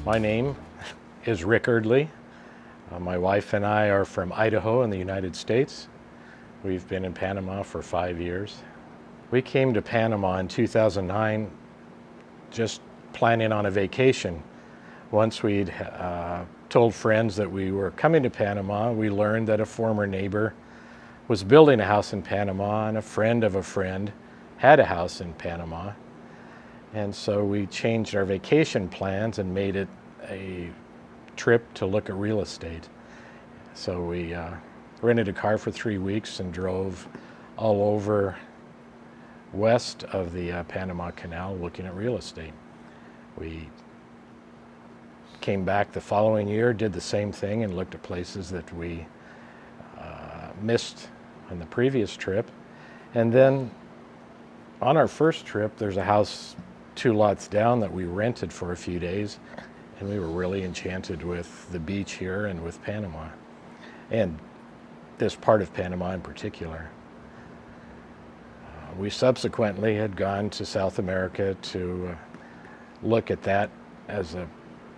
My name is Rick Erdley. My wife and I are from Idaho in the United States. We've been in Panama for 5 years. We came to Panama in 2009 just planning on a vacation. Once we'd told friends that we were coming to Panama, we learned that a former neighbor was building a house in Panama, and a friend of a friend had a house in Panama. And so we changed our vacation plans and made it a trip to look at real estate. So we rented a car for 3 weeks and drove all over west of the Panama Canal looking at real estate. We came back the following year, did the same thing, and looked at places that we missed on the previous trip. And then on our first trip, there's a house 2 lots down that we rented for a few days, and we were really enchanted with the beach here and with Panama, and this part of Panama in particular. We subsequently had gone to South America to look at that as a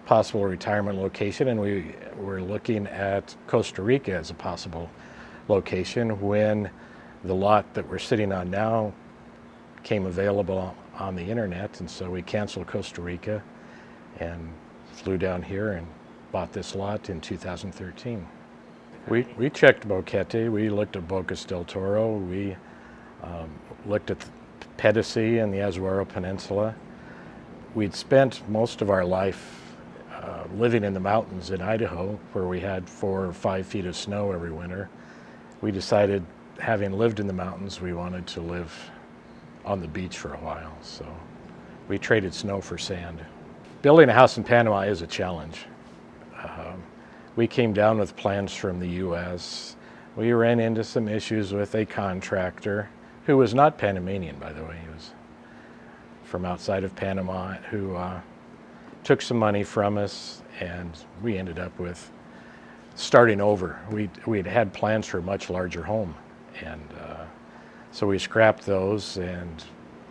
possible retirement location, and we were looking at Costa Rica as a possible location when the lot that we're sitting on now came available on the internet, and so we canceled Costa Rica and flew down here and bought this lot in 2013. We checked Boquete, we looked at Bocas del Toro, we looked at Pedicey and the Azuero Peninsula. We'd spent most of our life living in the mountains in Idaho, where we had 4 or 5 feet of snow every winter. We decided, having lived in the mountains, we wanted to live on the beach for a while, so we traded snow for sand. Building a house in Panama is a challenge. We came down with plans from the U.S. We ran into some issues with a contractor who was not Panamanian, by the way. He was from outside of Panama, who took some money from us, and we ended up with starting over. We'd had plans for a much larger home, and so we scrapped those and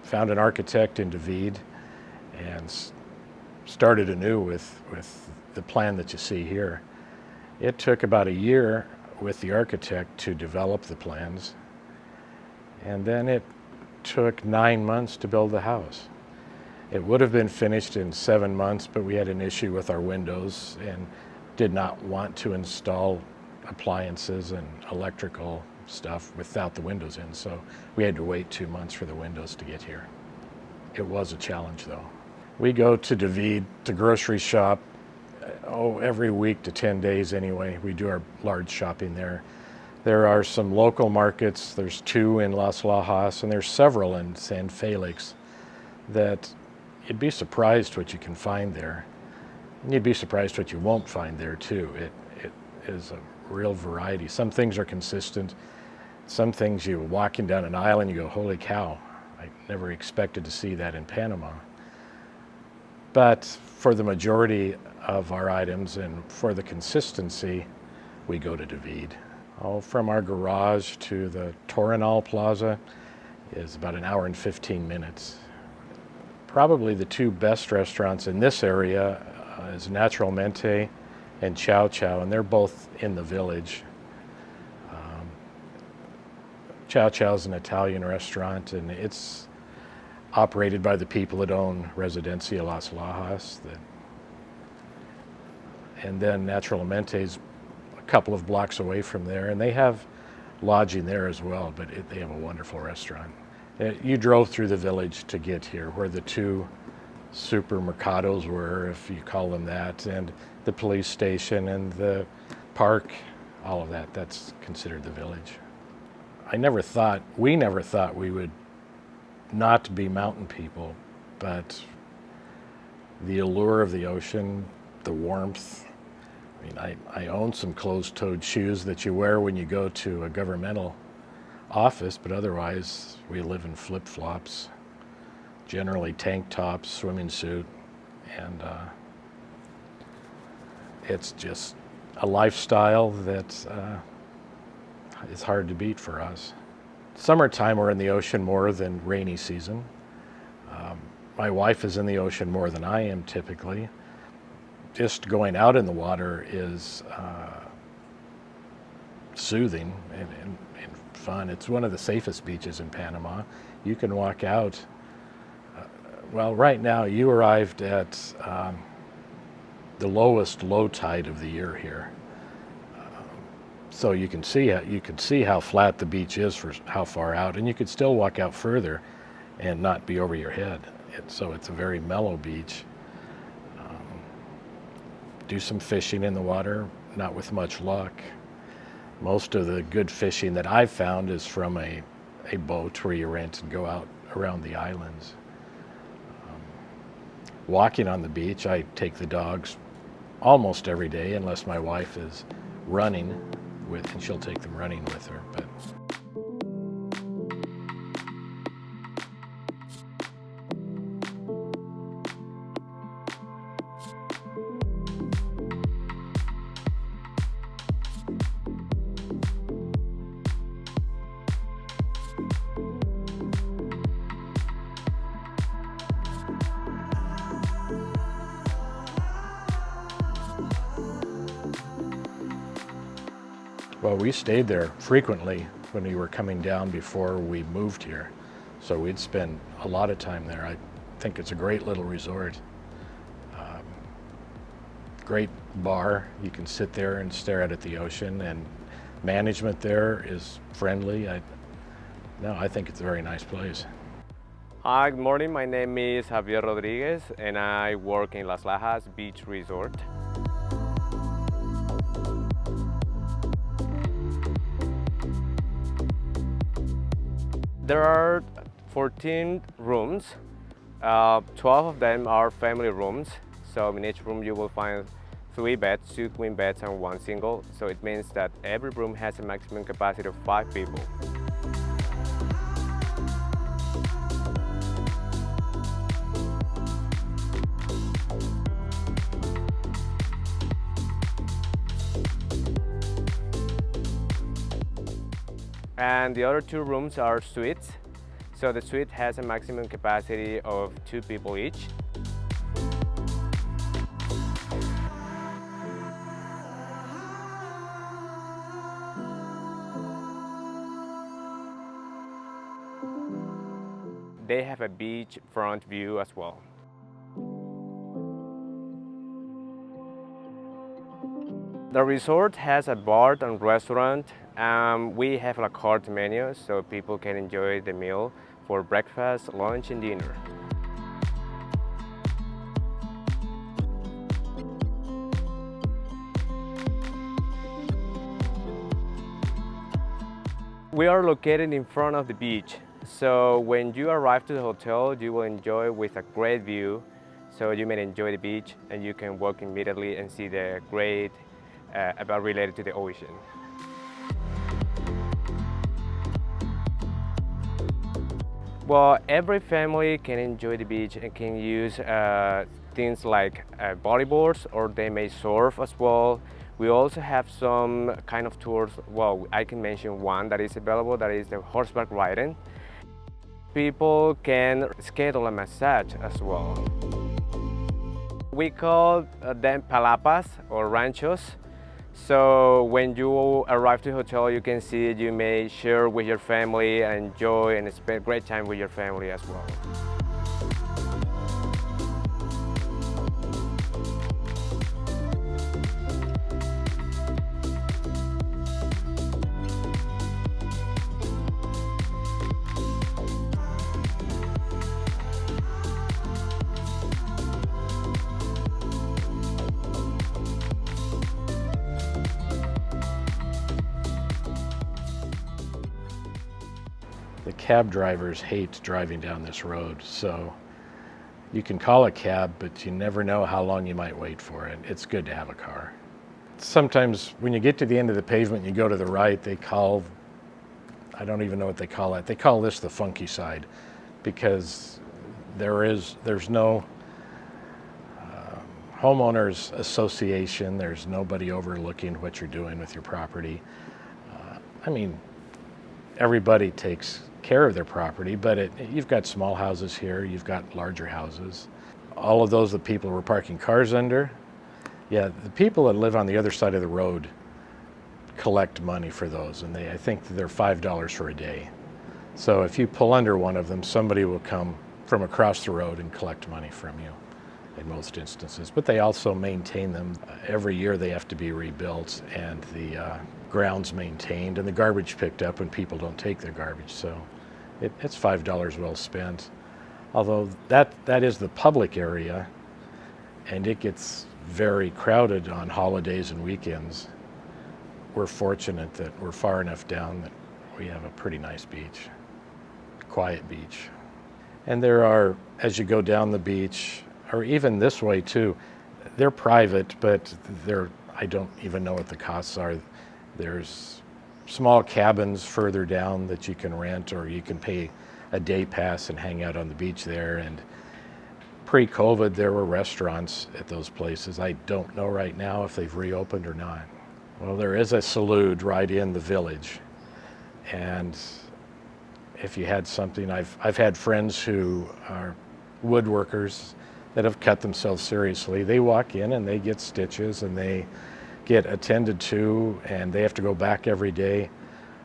found an architect in David and started anew with the plan that you see here. It took about a year with the architect to develop the plans, and then it took 9 months to build the house. It would have been finished in 7 months, but we had an issue with our windows and did not want to install appliances and electrical stuff without the windows in, so we had to wait 2 months for the windows to get here. It was a challenge, though. We go to David to grocery shop every week to 10 days anyway. We do our large shopping there. There are some local markets. There's 2 in Las Lajas, and there's several in San Felix that you'd be surprised what you can find there. And you'd be surprised what you won't find there too. It is a real variety. Some things are consistent. Some things you're walking down an aisle and you go, holy cow, I never expected to see that in Panama. But for the majority of our items and for the consistency, we go to David. From our garage to the Toronal Plaza is about an hour and 15 minutes. Probably the 2 best restaurants in this area is Naturalmente and Chow Chow, and they're both in the village. Chow Chow is an Italian restaurant, and it's operated by the people that own Residencia Las Lajas. And then Naturalmente is a couple of blocks away from there, and they have lodging there as well, but they have a wonderful restaurant. You drove through the village to get here, where the 2 supermercados were, if you call them that, and the police station and the park, all of that, that's considered the village. We never thought we would not be mountain people, but the allure of the ocean, the warmth. I mean, I own some closed-toed shoes that you wear when you go to a governmental office, but otherwise we live in flip-flops, generally tank tops, swimming suit, and it's just a lifestyle that is hard to beat for us. Summertime we're in the ocean more than rainy season. My wife is in the ocean more than I am typically, just going out in the water is soothing and fun. It's one of the safest beaches in Panama. You can walk out. Well, right now you arrived at the lowest low tide of the year here, so you can see how flat the beach is for how far out, and you could still walk out further and not be over your head. So it's a very mellow beach. Do some fishing in the water, not with much luck. Most of the good fishing that I've found is from a boat where you rent and go out around the islands. Walking on the beach, I take the dogs almost every day, unless my wife is running with, and she'll take them running with her. But well, we stayed there frequently when we were coming down before we moved here. So we'd spend a lot of time there. I think it's a great little resort. Great bar. You can sit there and stare out at the ocean, and management there is friendly. I think it's a very nice place. Hi, good morning. My name is Javier Rodriguez and I work in Las Lajas Beach Resort. There are 14 rooms. 12 of them are family rooms. So in each room you will find 3 beds, 2 queen beds and 1 single. So it means that every room has a maximum capacity of 5 people. And the other 2 rooms are suites. So the suite has a maximum capacity of 2 people each. They have a beach front view as well. The resort has a bar and restaurant. We have a la carte menu, so people can enjoy the meal for breakfast, lunch, and dinner. We are located in front of the beach, so when you arrive to the hotel, you will enjoy with a great view. So you may enjoy the beach, and you can walk immediately and see the great about related to the ocean. Well, every family can enjoy the beach and can use things like bodyboards, or they may surf as well. We also have some kind of tours. Well, I can mention one that is available, that is the horseback riding. People can schedule a massage as well. We call them palapas or ranchos. So when you arrive to the hotel, you can see it, you may share with your family, enjoy and spend great time with your family as well. The cab drivers hate driving down this road, so you can call a cab, but you never know how long you might wait for it. It's good to have a car. Sometimes when you get to the end of the pavement, you go to the right, they call, I don't even know what they call it. They call this the funky side, because there's no homeowners association. There's nobody overlooking what you're doing with your property. I mean, everybody takes care of their property, but you've got small houses here, you've got larger houses. All of those, the people were parking cars under, Yeah, the people that live on the other side of the road collect money for those, and I think they're $5 for a day. So if you pull under one of them, somebody will come from across the road and collect money from you in most instances. But they also maintain them. Every year they have to be rebuilt and the grounds maintained and the garbage picked up when people don't take their garbage. So it's $5 well spent. Although that is the public area, and it gets very crowded on holidays and weekends. We're fortunate that we're far enough down that we have a pretty nice beach, quiet beach. And there are, as you go down the beach, or even this way too, they're private, but I don't even know what the costs are. There's small cabins further down that you can rent, or you can pay a day pass and hang out on the beach there. And pre-COVID, there were restaurants at those places. I don't know right now if they've reopened or not. Well, there is a salute right in the village. And if you had something, I've had friends who are woodworkers that have cut themselves seriously. They walk in and they get stitches and they get attended to, and they have to go back every day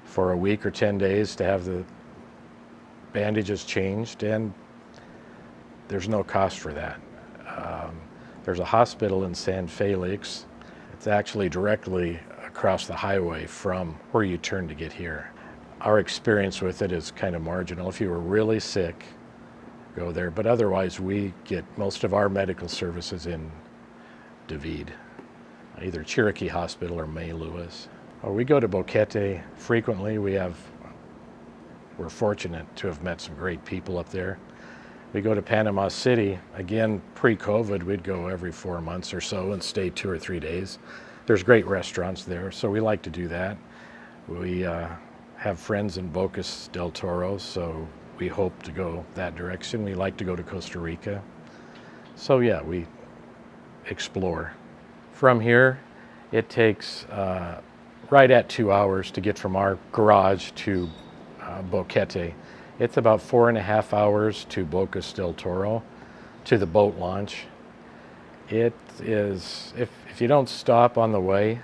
for a week or 10 days to have the bandages changed, and there's no cost for that. There's a hospital in San Felix. It's actually directly across the highway from where you turn to get here. Our experience with it is kind of marginal. If you were really sick, go there. But otherwise, we get most of our medical services in David, either Cherokee Hospital or May Lewis. We go to Boquete frequently. We're fortunate to have met some great people up there. We go to Panama City. Again, pre-COVID, we'd go every 4 months or so and stay 2 or 3 days. There's great restaurants there, so we like to do that. We have friends in Bocas del Toro, so we hope to go that direction. We like to go to Costa Rica. So yeah, we explore. From here, it takes right at 2 hours to get from our garage to Boquete. It's about 4.5 hours to Bocas del Toro, to the boat launch. It is, if you don't stop on the way,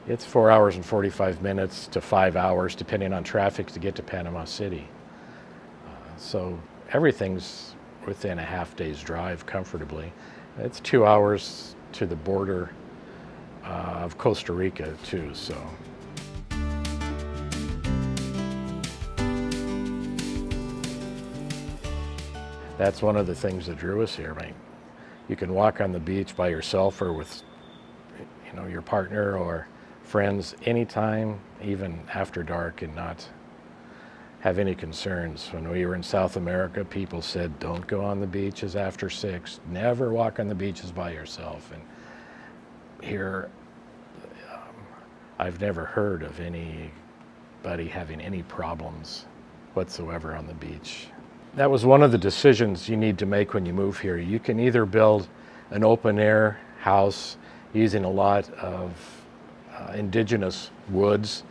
it's 4 hours and 45 minutes to 5 hours, depending on traffic, to get to Panama City. So everything's within a half day's drive comfortably. It's 2 hours to the border of Costa Rica too, so. That's one of the things that drew us here. You can walk on the beach by yourself or with your partner or friends anytime, even after dark, and not have any concerns. When we were in South America, people said, don't go on the beaches after 6, never walk on the beaches by yourself. And here, I've never heard of anybody having any problems whatsoever on the beach. That was one of the decisions you need to make when you move here. You can either build an open air house using a lot of indigenous woods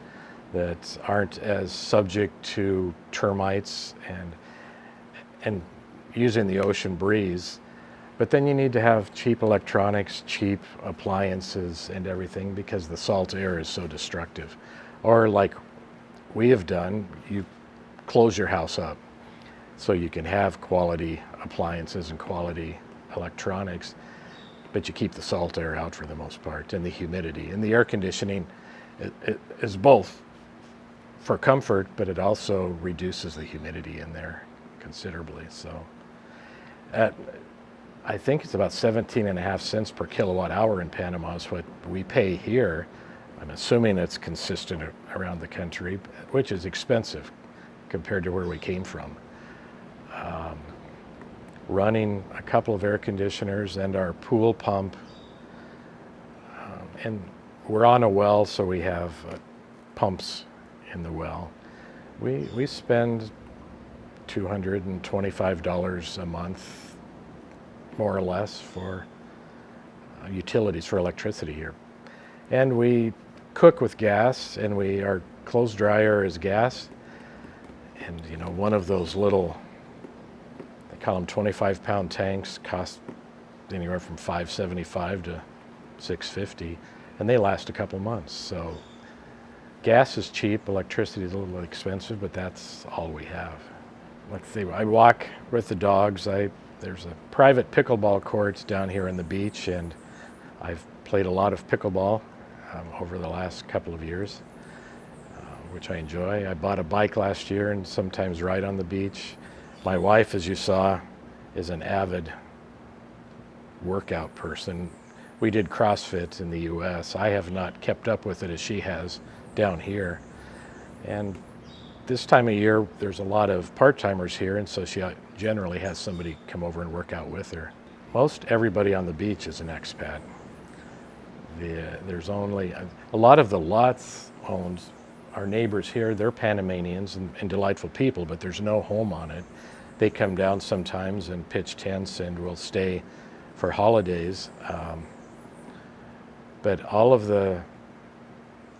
that aren't as subject to termites and using the ocean breeze. But then you need to have cheap electronics, cheap appliances and everything, because the salt air is so destructive. Or like we have done, you close your house up so you can have quality appliances and quality electronics, but you keep the salt air out for the most part, and the humidity. And the air conditioning it is both for comfort, but it also reduces the humidity in there considerably. So I think it's about 17.5 cents per kilowatt hour in Panama is what we pay here. I'm assuming it's consistent around the country, which is expensive compared to where we came from. Running a couple of air conditioners and our pool pump, and we're on a well, so we have pumps in the well. We spend $225 a month, more or less, for utilities, for electricity here. And we cook with gas, and our clothes dryer is gas. And one of those little, they call them 25-pound tanks, cost anywhere from $5.75 to $650, and they last a couple months. So gas is cheap, electricity is a little expensive, but that's all we have. Let's see, I walk with the dogs. There's a private pickleball court down here on the beach, and I've played a lot of pickleball over the last couple of years, which I enjoy. I bought a bike last year and sometimes ride on the beach. My wife, as you saw, is an avid workout person. We did CrossFit in the US. I have not kept up with it as she has down here. And this time of year, there's a lot of part-timers here, and so she generally has somebody come over and work out with her. Most everybody on the beach is an expat. There's only a lot of the lots owned. Our neighbors here, they're Panamanians and delightful people, but there's no home on it. They come down sometimes and pitch tents and will stay for holidays. But all of the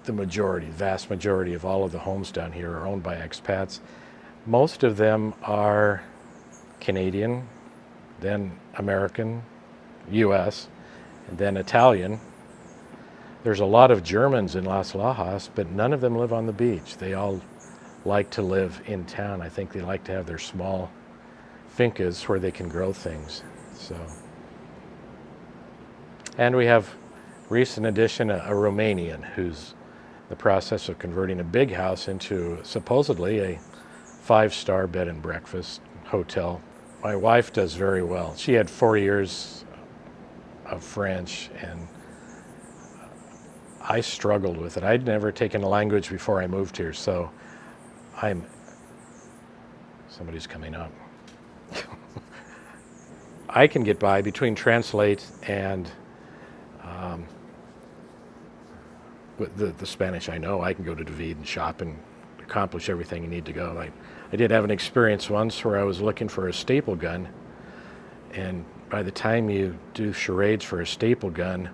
vast majority of all of the homes down here are owned by expats. Most of them are Canadian, then American, US, and then Italian. There's a lot of Germans in Las Lajas, but none of them live on the beach. They all like to live in town. I think they like to have their small fincas where they can grow things. So, and we have recent addition, a Romanian who's in the process of converting a big house into supposedly a 5-star bed and breakfast hotel. My wife does very well. She had 4 years of French, and I struggled with it. I'd never taken a language before I moved here, so somebody's coming up. I can get by between Translate and the Spanish I know. I can go to David and shop and accomplish everything you need to go. I did have an experience once where I was looking for a staple gun, and by the time you do charades for a staple gun,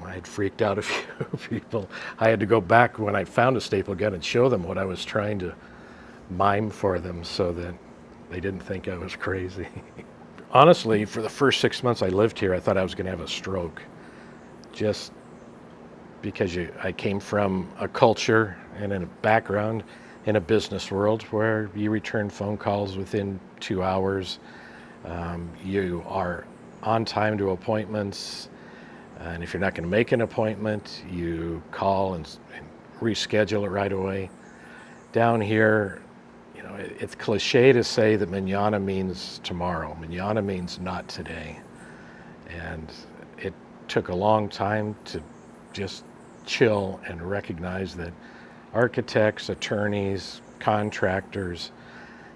I had freaked out a few people. I had to go back when I found a staple gun and show them what I was trying to mime for them so that they didn't think I was crazy. Honestly, for the first 6 months I lived here, I thought I was going to have a stroke. Just because I came from a culture and in a background in a business world where you return phone calls within 2 hours. You are on time to appointments. And if you're not going to make an appointment, you call and reschedule it right away. Down here, you know, it's cliche to say that mañana means tomorrow. Mañana means not today. And it took a long time to just chill and recognize that architects, attorneys, contractors,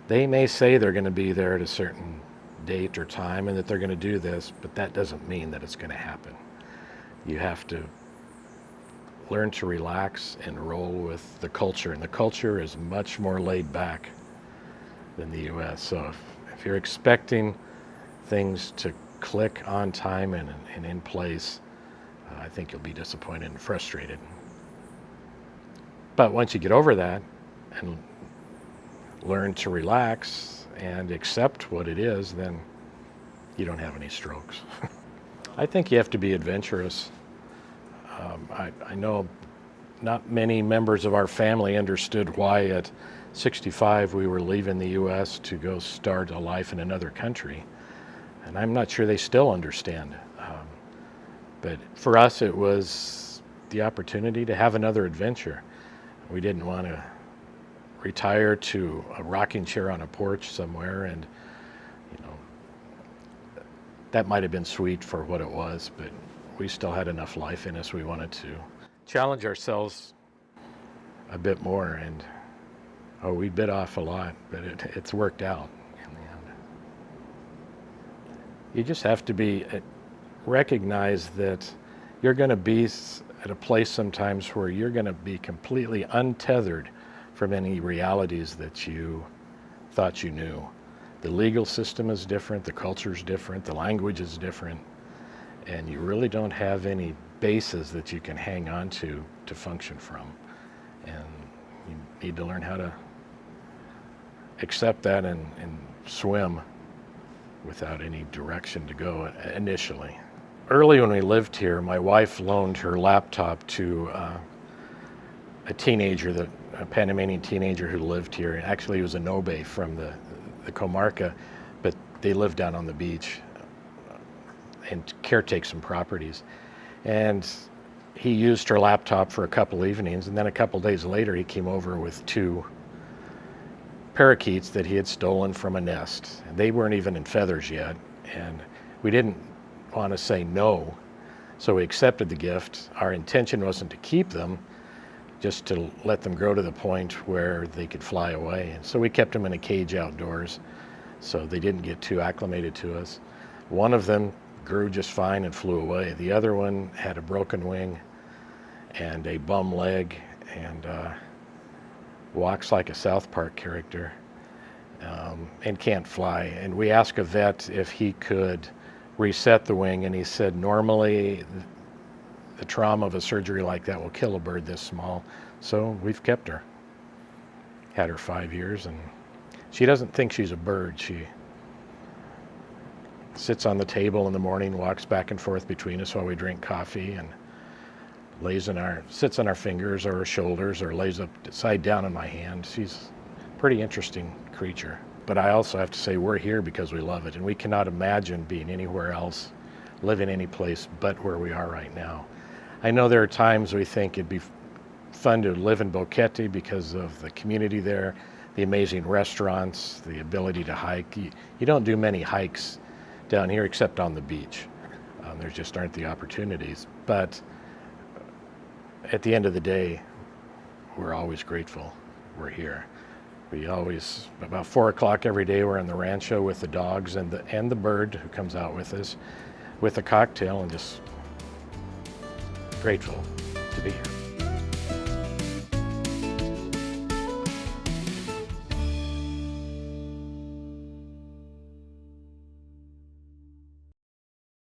they may say they're going to be there at a certain date or time and that they're going to do this, but that doesn't mean that it's going to happen. You have to learn to relax and roll with the culture, and the culture is much more laid back than the US. So if you're expecting things to click on time and in place, I think you'll be disappointed and frustrated. But once you get over that and learn to relax and accept what it is, then you don't have any strokes. I think you have to be adventurous. I know not many members of our family understood why at 65 we were leaving the US to go start a life in another country. And I'm not sure they still understand. But for us, it was the opportunity to have another adventure. We didn't want to retire to a rocking chair on a porch somewhere, and you know, that might have been sweet for what it was, but we still had enough life in us. We wanted to challenge ourselves a bit more, and we bit off a lot, but it's worked out in the end. You just have to recognize that you're going to be at a place sometimes where you're going to be completely untethered from any realities that you thought you knew. The legal system is different, the culture is different, the language is different, and you really don't have any bases that you can hang on to function from. And you need to learn how to accept that and swim without any direction to go initially. early when we lived here, my wife loaned her laptop to a teenager, a Panamanian teenager who lived here. Actually, he was a Nobe from the comarca, but they lived down on the beach and caretake some properties. And he used her laptop for a couple evenings, and then a couple days later he came over with 2 parakeets that he had stolen from a nest. They weren't even in feathers yet, and we didn't want to say no, so we accepted the gift. Our intention wasn't to keep them, just to let them grow to the point where they could fly away. And so we kept them in a cage outdoors so they didn't get too acclimated to us. One of them grew just fine and flew away. The other one had a broken wing and a bum leg and walks like a South Park character, and can't fly. And we asked a vet if he could reset the wing, and he said normally the trauma of a surgery like that will kill a bird this small. So we've kept her. Had her 5 years, and she doesn't think she's a bird. She sits on the table in the morning, walks back and forth between us while we drink coffee, and sits on our fingers or our shoulders, or lays upside down in my hand. She's a pretty interesting creature. But I also have to say we're here because we love it, and we cannot imagine being anywhere else, living any place but where we are right now. I know there are times we think it'd be fun to live in Boquete because of the community there, the amazing restaurants, the ability to hike. You don't do many hikes down here except on the beach. There just aren't the opportunities. But at the end of the day, we're always grateful we're here. We always, about 4 o'clock every day, we're in the rancho with the dogs and the bird who comes out with us with a cocktail, and just grateful to be here.